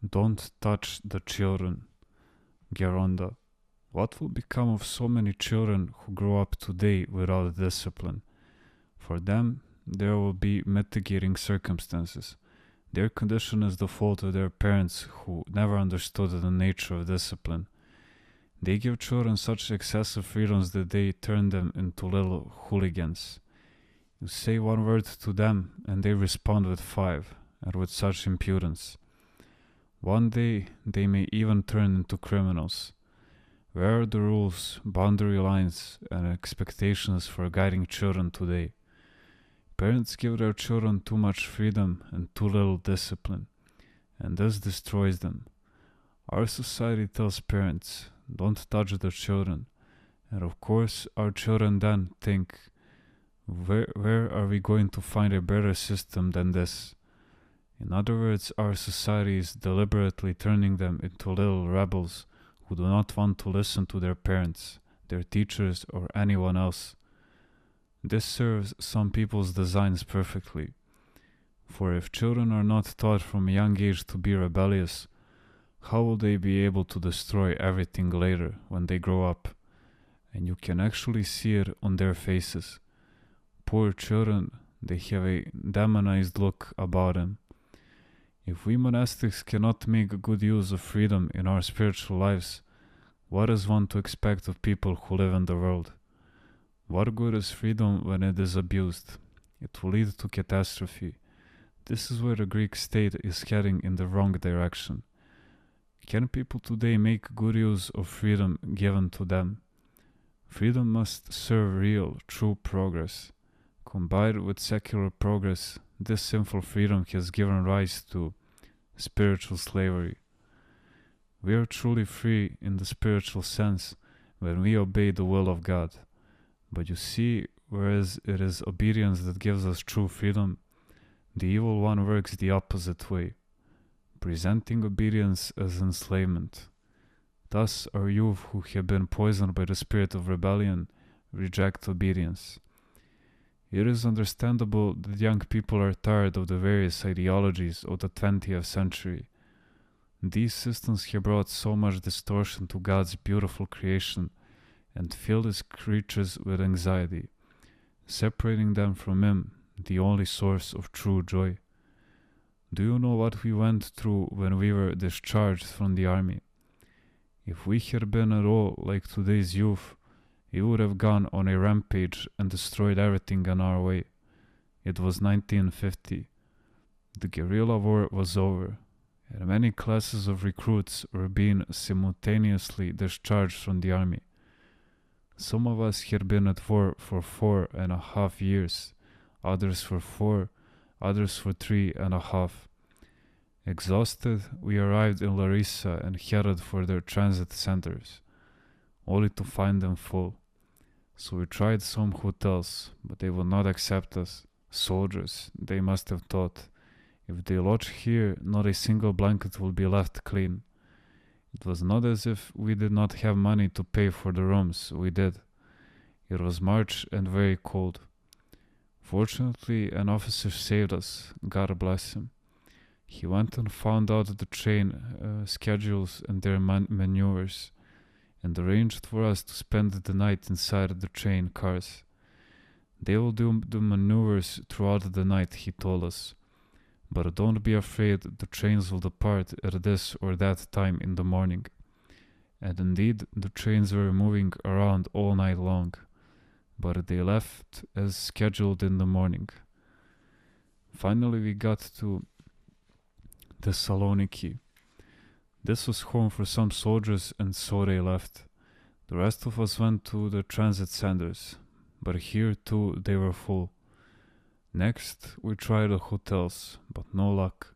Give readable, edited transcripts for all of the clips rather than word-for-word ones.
Don't touch the children. Geronda. What will become of so many children who grow up today without discipline? For them, there will be mitigating circumstances. Their condition is the fault of their parents who never understood the nature of discipline. They give children such excessive freedoms that they turn them into little hooligans. You say one word to them and they respond with five, and with such impudence. One day they may even turn into criminals. Where are the rules, boundary lines, and expectations for guiding children today? Parents give their children too much freedom and too little discipline, and this destroys them. Our society tells parents, don't touch the children, and of course our children then think, where are we going to find a better system than this? In other words, our society is deliberately turning them into little rebels who do not want to listen to their parents, their teachers, or anyone else. This serves some people's designs perfectly. For if children are not taught from a young age to be rebellious, how will they be able to destroy everything later when they grow up? And you can actually see it on their faces. Poor children, they have a demonized look about them. If we monastics cannot make good use of freedom in our spiritual lives, what is one to expect of people who live in the world? What good is freedom when it is abused? It will lead to catastrophe. This is where the Greek state is heading in the wrong direction. Can people today make good use of freedom given to them? Freedom must serve real, true progress. Combined with secular progress, this sinful freedom has given rise to spiritual slavery. We are truly free in the spiritual sense when we obey the will of God. But you see, whereas it is obedience that gives us true freedom, the evil one works the opposite way, presenting obedience as enslavement. Thus, our youth who have been poisoned by the spirit of rebellion reject obedience. It is understandable that young people are tired of the various ideologies of the 20th century. These systems have brought so much distortion to God's beautiful creation and filled His creatures with anxiety, separating them from Him, the only source of true joy. Do you know what we went through when we were discharged from the army? If we had been at all like today's youth, we would have gone on a rampage and destroyed everything in our way. It was 1950. The guerrilla war was over, and many classes of recruits were being simultaneously discharged from the army. Some of us had been at war for 4.5 years, others for 4, others for 3.5. Exhausted, we arrived in Larissa and headed for their transit centers, only to find them full. So we tried some hotels, but they would not accept us. Soldiers, they must have thought. If they lodge here, not a single blanket will be left clean. It was not as if we did not have money to pay for the rooms, we did. It was March and very cold. Fortunately, an officer saved us, God bless him. He went and found out the train schedules and their maneuvers, and arranged for us to spend the night inside the train cars. They will do the maneuvers throughout the night, he told us. But don't be afraid, the trains will depart at this or that time in the morning. And indeed, the trains were moving around all night long, but they left as scheduled in the morning. Finally, we got to Thessaloniki. This was home for some soldiers, and so they left. The rest of us went to the transit centers, but here too they were full. Next, we tried the hotels, but no luck.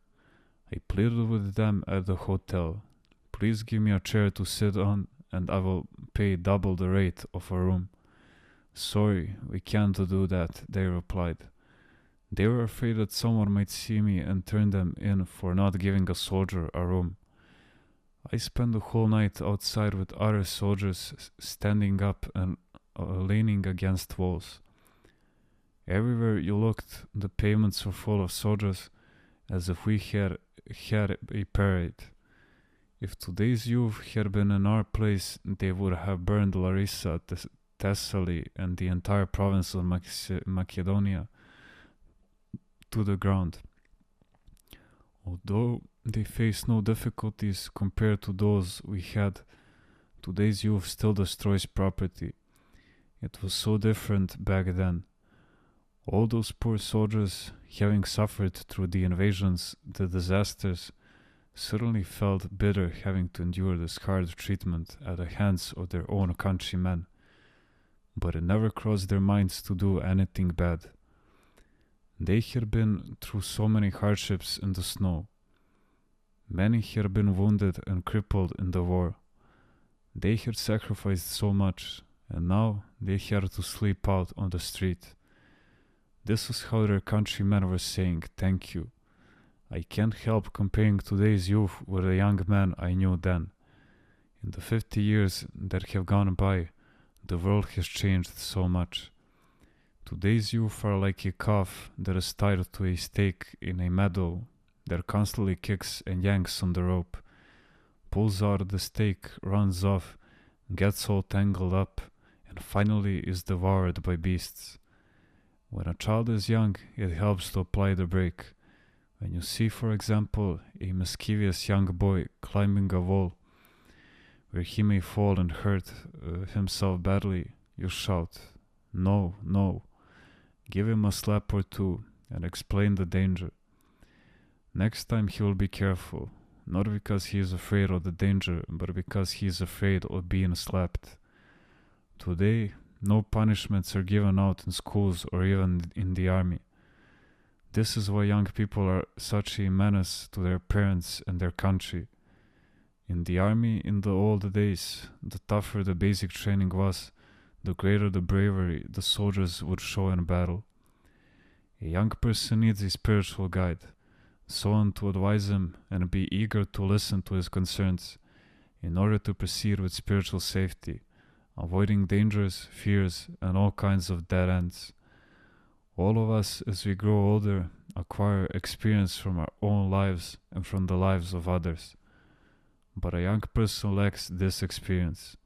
I pleaded with them at the hotel. Please give me a chair to sit on, and I will pay double the rate of a room. Sorry, we can't do that, they replied. They were afraid that someone might see me and turn them in for not giving a soldier a room. I spent the whole night outside with other soldiers standing up and leaning against walls. Everywhere you looked, the pavements were full of soldiers, as if we had a parade. If today's youth had been in our place, they would have burned Larissa, Thessaly, and the entire province of Macedonia to the ground. Although they faced no difficulties compared to those we had, today's youth still destroys property. It was so different back then. All those poor soldiers, having suffered through the invasions, the disasters, certainly felt bitter having to endure this hard treatment at the hands of their own countrymen, but it never crossed their minds to do anything bad. They had been through so many hardships in the snow. Many had been wounded and crippled in the war. They had sacrificed so much, and now they had to sleep out on the street. This was how their countrymen were saying thank you. I can't help comparing today's youth with the young men I knew then. In the 50 years that have gone by, the world has changed so much. Today's youth are like a calf that is tied to a stake in a meadow that constantly kicks and yanks on the rope, pulls out the stake, runs off, gets all tangled up, and finally is devoured by beasts. When a child is young, it helps to apply the brake. When you see, for example, a mischievous young boy climbing a wall where he may fall and hurt himself badly, you shout, "No, no." Give him a slap or two and explain the danger. Next time he will be careful, not because he is afraid of the danger, but because he is afraid of being slapped. Today, no punishments are given out in schools or even in the army. This is why young people are such a menace to their parents and their country. In the army in the old days, the tougher the basic training was, the greater the bravery the soldiers would show in battle. A young person needs a spiritual guide, someone to advise him and be eager to listen to his concerns, in order to proceed with spiritual safety, avoiding dangers, fears, and all kinds of dead ends. All of us, as we grow older, acquire experience from our own lives and from the lives of others. But a young person lacks this experience.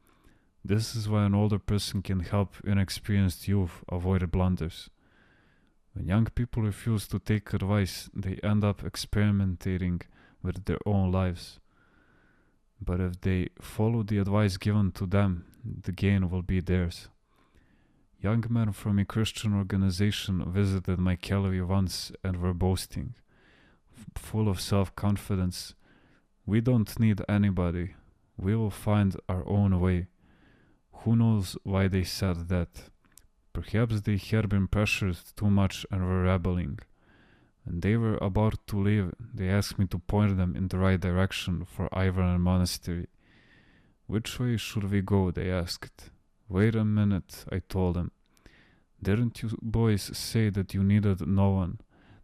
This is why an older person can help inexperienced youth avoid blunders. When young people refuse to take advice, they end up experimenting with their own lives. But if they follow the advice given to them, the gain will be theirs. Young men from a Christian organization visited my gallery once and were boasting, full of self-confidence. We don't need anybody. We will find our own way. Who knows why they said that? Perhaps they had been pressured too much and were rebelling. When they were about to leave, they asked me to point them in the right direction for Ivan Monastery. Which way should we go? They asked. Wait a minute, I told them. Didn't you boys say that you needed no one,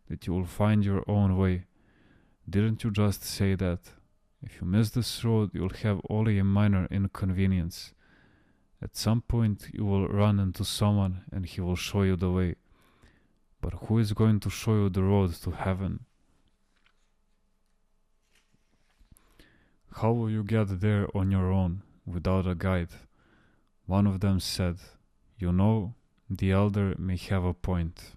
that you will find your own way? Didn't you just say that? If you miss this road, you'll have only a minor inconvenience. At some point, you will run into someone and he will show you the way. But who is going to show you the road to heaven? How will you get there on your own, without a guide? One of them said, "You know, the elder may have a point."